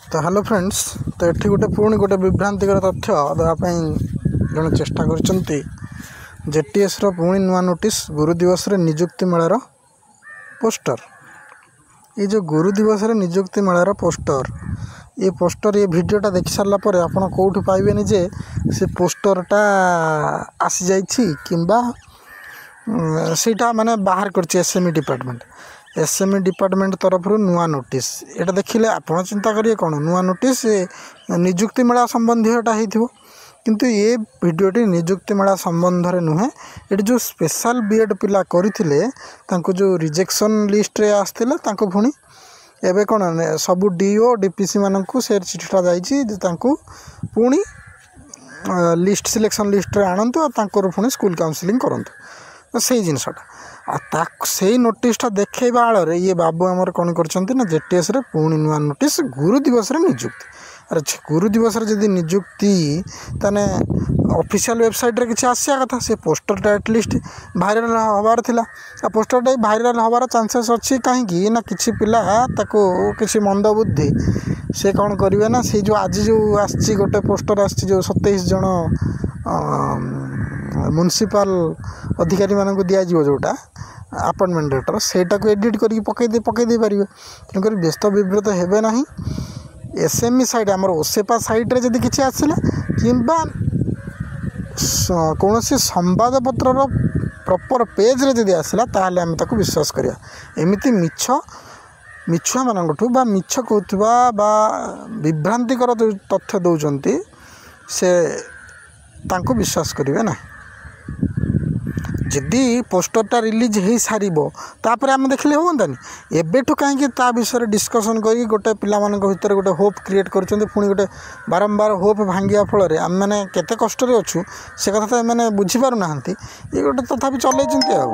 तो hello friends, तो ये गोटे पुणी गोटे विभ्रांतिकर तथ्य देवाई जड़े चेष्टा कर जेटीएस पुणी नुआ नोटिस गुरु दिवस रे निजुक्ति मेलार पोस्टर। ये जो गुरु दिवस रे निजुक्ति मेलार पोस्टर ये वीडियोटा देखि सारा पर आपड़ कौटू पाइबेनि जे से पोस्टरटा आसी जाइछि किंबा सीटा माने बाहर कर एसएमई डिपार्टमेंट तरफ नुआ नोटिस। एटा देखिले आपण चिंता करिए कौन नुआ नोटिस निजुक्ति मेला संबंधीटा हो, किंतु ये वीडियोटी निजुक्ति मेला संबंध रे नुहे। ये जो स्पेशल बीएड पिला करथिले तांको जो रिजेक्शन लिस्ट रे आस्थिले तांको पुणी एबे कौन सबू डीओ डीपीसी मानकू से चिठीटा जाइछि तांको पुणी लिस्ट सिलेक्शन लिस्ट रे आनंतु आ तांको पुणी स्कूल काउंसलिंग करंतु। तो से जिनसटा से नोटिसटा देखा आड़ ये बाबू आमर कौन कर जेटीएस रे पुणी नुआ नोटिस गुरु दिवस रे निजुक्ति। अरे गुरु दिवस रे जदि निजुक्ति ताने ऑफिशियल वेबसाइट रे किसी आसिया कथा से पोस्टरटा एटलिस्ट भाइराल हबार थिला। पोस्टरटा भाइराल हबार चांसेस अच्छी कहीं ना किसी पिला ताको किसी मंद बुद्धि से कौन करेंगे ना से जो आज जो आसी गोटे पोस्टर आसी जो 27 जन म्युनिसिपल अधिकारी मानक दिज्व जोटा अपॉइंटमेंट लेटर सेटा को एडिट करके पकई दे पारे। तेणुक व्यस्त विव्रत हेबे ना। एसएमई साइट आमर ओसेपा साइट रे जदि किसी आसला किंबा कौन संवादपत्र प्रॉपर पेज रे जदि आसला ताहले आम ताको विश्वास करिया। एमिति मिछुआ मानकठू बा मिछ कहूथबा बा विभ्रांतिकर जो तथ्य दौरान से तांको विश्वास करेंगे ना। जदि पोस्टरटा रिलीज हो सार तापर आम देखले हाँतानी एबेठू कहीं विषय डिस्कसन कर गोटे पिला भितर गोटे होप क्रिएट कर गोटे बारंबार होप भांगिया फल आम मैंने केते कष्ट अच्छू से कथा तो मैंने बुझीपार ना ये गोटे तथापि चलते आ।